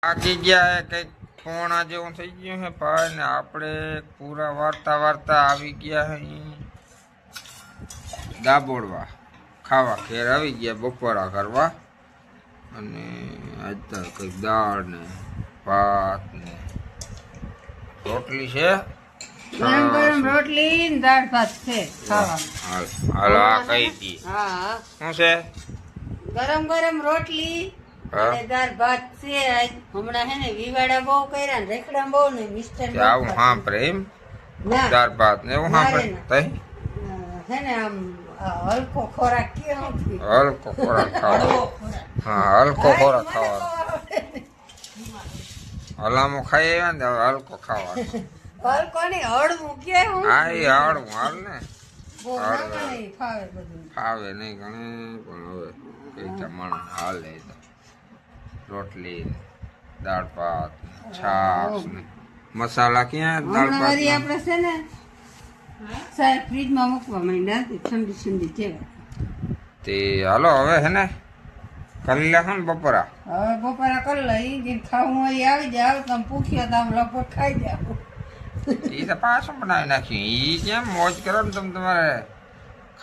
આખી ગયા હે કંઈક પોણા જેવું થઈ ગયું હે ભાઈ ને આપણે પૂરા વાર્તા વાર્તા આવી ગયા હે દાબોડવા ખાવા ઘેર આવી ગયા બપોરા કરવા અને આજ તો કંઈક દાળ ને ભાત ને રોટલી છે ગરમ ગરમ રોટલી ને દાળ ભાત છે ખાવા. હાલો આ કઈ દી હા શું છે ગરમ ગરમ રોટલી અને દાળ ભાત છે. આજ હમણાં હે ને વિવાડા બહુ કર્યા ને રેખડા બહુ ને મિસ્ટર આવું સાંભળે એમ ના દાળ ભાત ને એવું સાંભળે તઈ હે ને આમ હલકો ખોરાક કેવો હલકો ખોરાક ખાવાનો હા હલકો ખોરાક ખાવાનો હલામો ખાઈ આવ્યા ને હવે હલકો ખાવાનો હલકો ની હળવું કે હું હા એ હાડું હાલ ને બહુ ના નહીં ફાવે બધું. ફાવે નહીં ઘણી પણ હવે કઈ જમણ હાલે તો રોટલી દાળ ભાત છાશ ને મસાલા ક્યાં દાળ હમણાં ભાત વળી આપણે છે ને સાહેબ ફ્રીજમાં મૂકવા માંડ્યા હતી ઠંડી ઠંડી છે. તે હાલો હવે હે ને કરી લેશો ને બપોરા હવે બપોરા કરી લઈ જે ખાવું હોય આવી જાય તમે પૂછ્યો તો આમ લગભગ ખાઈ જાવ. એ તો પાછું બનાવી નાખ્યું એ કેમ મોજ કરો ને તમે તમારે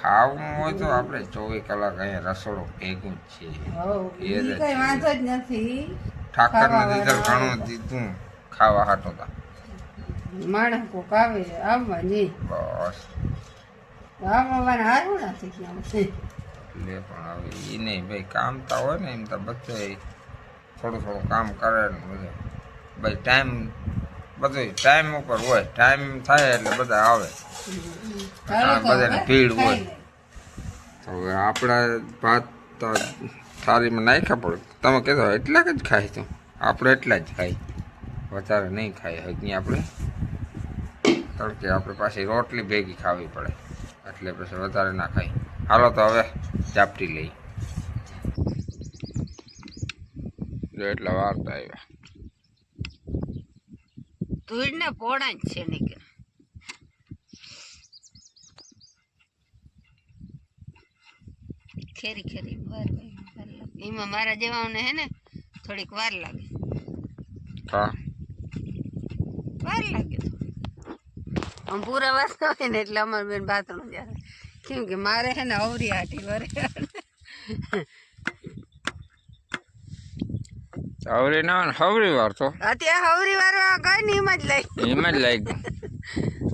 ખાવું હોય તો આપણે 24 કલાક અહીંયા રસોડું ભેગું જ છે ઈ કઈ વાંધો જ નથી. ઠાકરને દીધર ઘણું દીધું ખાવા હાટો તા માણસ કોક આવે આવવા નહીં બસ આવવાના હારું નથી ક્યાં લે પણ હવે એ નહીં ભાઈ કામ તો હોય ને એમ તો બધે થોડું થોડું કામ કરે ને બધું ભાઈ ટાઈમ બધું ટાઈમ ઉપર હોય ટાઈમ થાય એટલે બધા આવે બધાને ભીડ હોય તો હવે આપણા ભાત તો થાળીમાં નાખ્યા પડે તમે કહેતો એટલા જ ખાય તો આપણે એટલા જ ખાઈ વધારે નહીં ખાઈ હજી આપણે તડકે આપણે પાછી રોટલી ભેગી ખાવી પડે એટલે પછી વધારે ના ખાઈ હાલો તો હવે ચાપટી લઈ એટલા વાર તો આવ્યા ધૂળ ને પોણા જ છે નીકળ ખેરી ખેરી વાર લાગે એમાં મારા જેવાને હે ને થોડીક વાર લાગે હા વાર લાગે આમ પૂરા વાર હોય ને એટલે અમારે બેન બાથરૂમ જાય કેમ કે મારે હે ને અવરી હાટી વરે હવરી ના હવરી વાર તો અત્યારે હવરી વાર ગઈ ને એમ જ લઈ લાગ્યું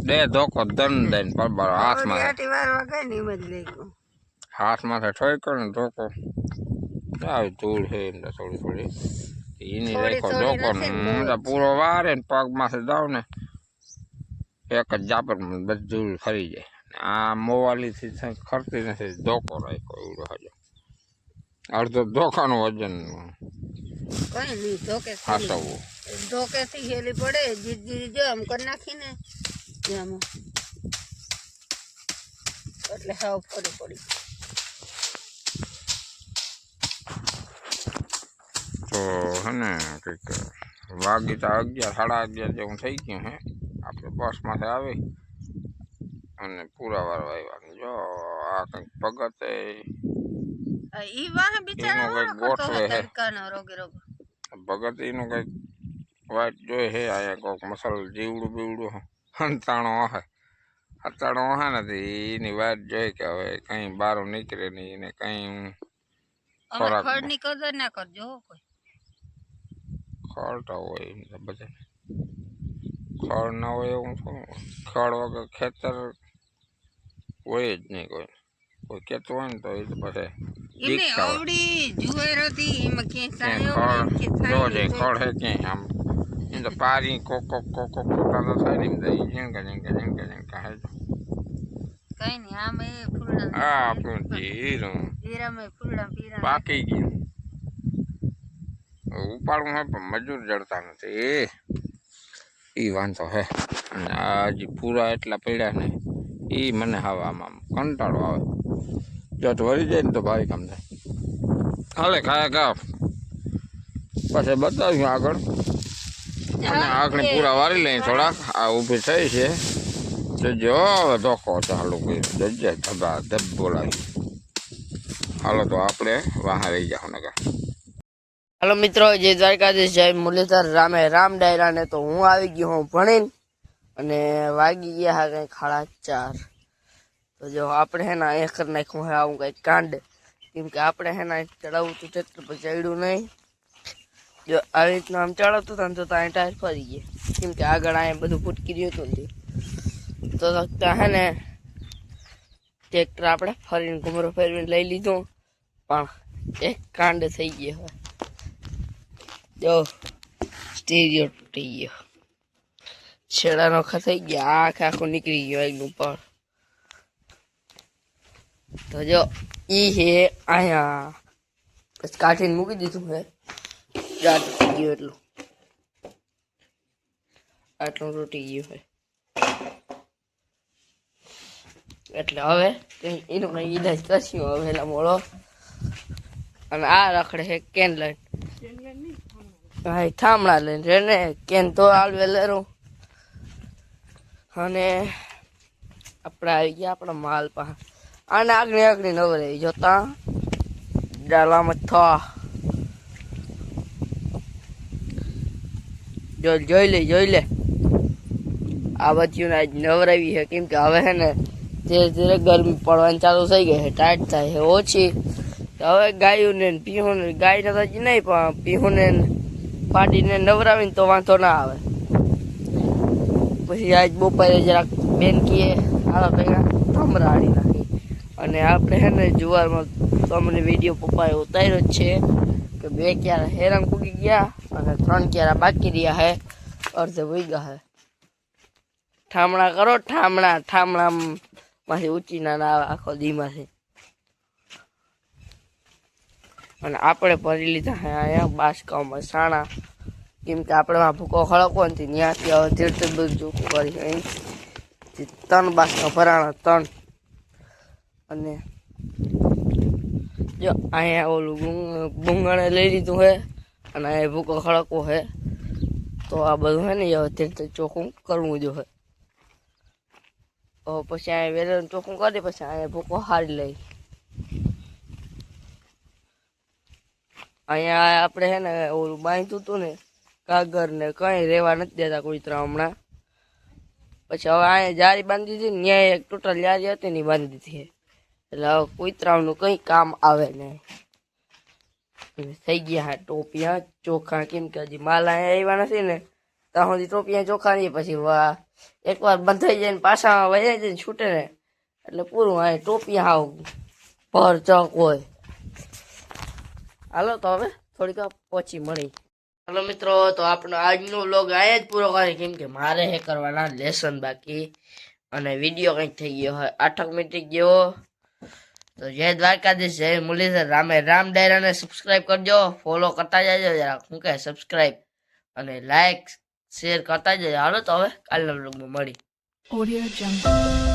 દે ધોકો દન દે પરબાર હાથમાં હાટી વાર ગઈ ને એમ જ લઈ ગયું હાથમાંથી ઠોક્યો ને ધોકો આવી ધૂળ છે એમને થોડી થોડી એની રેખો ધોકો ને હું તો પૂરો વારે ને પગમાંથી જાઉં ને એક જ જાપરમાં બધી ધૂળ ખરી જાય આ મોવાલીથી ખરતી નથી ધોકો રાખ્યો એવડો હજો અડધો ધોકાનું વજન કઈ નહીં ધોકે હાસવવું ધોકે થી હેલી પડે જીજી જો આમ કરી નાખીને આમ એટલે હાવ ફરી પડી તો હે ને કંઈક વાગી તો 11 સાડા 11 જેવું થઈ ગયું હે આપણે બસમાંથી આવી અને પૂરા વાર આવ્યા જો આ કંઈક ભગતે ઈ વાહ બિચારા કંઈક ગોઠવે હે કાનો રોગે રોગ ભગત એનું કંઈક વાત જોઈ હે અહીંયા કોઈક મસાલ જીવડું બીવડું હંતાણો હે હતાણો હે ને એની વાત જોઈ કે હવે કંઈ બહાર નીકળે નહીં ને કંઈ ખોરાક ખડ ની કદર ના કરજો કોઈ ખડ હોય એમ તો બધા ખડ ના હોય એવું શું ખડ વગર ખેતર હોય જ નહીં કોઈ કોઈ કહેતું હોય ને તો એ તો પછી એને આવડી જુવેર હતી એમાં ક્યાંય ખડ હે ક્યાંય આમ એમ તો પારી કોકો ખોટા તો થાય ને એમ તો ઝીણકા ઝીણકા હે કઈ નહીં આમ એ ફૂલડા હા આપણું જીરું જીરામાં ફૂલડા પીરા પાકી ગયું ઉપાડવું હોય પણ મજૂર જડતા નથી એ વાંધો હે અને આ જે પૂરા એટલા પડ્યા ને એ મને હવે આમાં કંટાળો આવે જો તો વળી જાય ને તો ભારી કામ થાય હાલે ખાયા ખા પછી બતાવ્યું આગળ અને આગળ પૂરા વારી લઈ થોડાક આ ઊભી થઈ છે તો જો હવે ધોકો ચાલુ કર્યો જજે ધબા ધબ બોલાવી હાલો તો આપણે વાહ રહી જાઓ નગર હાલો મિત્રો, જય દ્વારકાધીશ, જય મુરલીધર, રામે રામ ડાયરા ને. તો હું આવી ગયો હું ભણીને અને વાગી ગયા હા કંઈક 4:30. તો જો આપણે હે ને એ કરી નાખ્યું હે આવું કંઈક કાંડ, કેમ કે આપણે હે ને ચડાવવું હતું ટ્રેક્ટર પર ચડ્યું નહીં. જો આવી રીતના આમ ચડાવતું હતા ને તો ત્યાં ટાયર ફરી ગયા, કેમ કે આગળ અહીંયા બધું ફૂટકી રહ્યું હતું ને તો ત્યાં હે ને ટ્રેક્ટર આપણે ફરીને ઘૂમરો ફેરવીને લઈ લીધું, પણ એક કાંડ થઈ ગયો હવે. જો સ્ટીરિયો તૂટી ગયો, છેડા નોખા થઈ ગયા, આખું નીકળી ગયો એકનું પર. તો જો ઈ હે અહીંયા બસ કાઢીને મૂકી દીધું હે, જા તૂટી ગયું એટલું, આટલું તૂટી ગયું હે. એટલે હવે એનું કઈ ઈલાજ કરશું હવે એલા મોળો. અને આ રખડે છે કેન લઈને, હા થામણા લઈને રે ને કેન તો આલવે લેરું. અને આપણે આવી ગયા આપણા માલ પાસે, આને આગળ આગળ નવરાઈ જોતા ડાલામાં જોઈ લે આ બચ્યું આજ નવરાવી છે, કેમ કે હવે છે ને ધીરે ધીરે ગરમી પડવાની ચાલુ થઈ ગઈ છે, ટાઈટ થાય છે ઓછી. હવે ગાયું ને પીહું ને ગાયને તો હજી નહીં, પણ પીહું ને પાડીને નવરાવીને તો વાંધો ના આવે. પછી આજ બપોરે જરાક બેન કીએ હાલો ભેગા થમરાડી નાખી. અને આપણે છે ને જુવારમાં તો અમને વિડીયો પપ્પાએ ઉતાર્યો જ છે કે 2 ક્યારા હેરાન પૂગી ગયા અને 3 ક્યારા બાકી રહ્યા હે, અડધે વહી હે. ઠામણા કરો, ઠામણામાંથી ઊંચી ના આવે આખો દીમાંથી. અને આપણે ભરી લીધા હે અહીંયા બાસકાઓમાં સાણા, કેમ કે આપણે ભૂકો ખળકો ને ત્યાંથી હવે ધીરે ધીરે બધું ચોખ્ખું કરી અહીં 3 બાસકા ભરાણા 3. અને જો અહીંયા ઓલું બુંગણે લઈ લીધું હે અને અહીંયા ભૂકો ખળકવો હે. તો આ બધું હે ને હવે ધીરે ધીરે ચોખ્ખું કરવું જો હે. પછી અહીંયા વેલણ ચોખ્ખું કરી પછી અહીંયા ભૂકો હારી લઈ. અહીંયા આપણે હે ને ઓલું બાંધ્યું હતું ને કાગર ને કઈ રેવા નથી દેતા કુતરા હમણાં. પછી હવે અહીંયા જારી બાંધી દીધી ને, ત્યાં એક ટોટલ જારી હતી ને બાંધી દીધી, એટલે હવે કુતરાનું કઈ કામ આવે નહીં. થઈ ગયા હા ટોપિયા ચોખા, કેમ કે હજી માલ અહીંયા આવ્યા નથી ને ત્યાં સુધી ટોપિયા ચોખા નહીં. પછી વાહ એકવાર બંધાઈ જાય ને પાછા વહી જાય ને છૂટે ને એટલે પૂરું આ ટોપિયા હાવ ભર ચક હોય. હાલો તો હવે થોડીક પહોંચી મળી. હાલો મિત્રો, તો આપણો આજનો વ્લોગ અહીંયા જ પૂરો કરે, કેમ કે મારે હે કરવાના લેસન બાકી અને વિડીયો કંઈક થઈ ગયો હોય 8 મિનિટ ગયો. તો જય દ્વારકાધીશ, જય મુરલીધર, રામે રામ ડાયરાને સબસ્ક્રાઈબ કરજો, ફોલો કરતા જાજો જરાક, શું કહે સબસ્ક્રાઈબ અને લાઈક શેર કરતા જજો. હાલો તો હવે કાલના વ્લોગમાં મળી. Audio Jungle.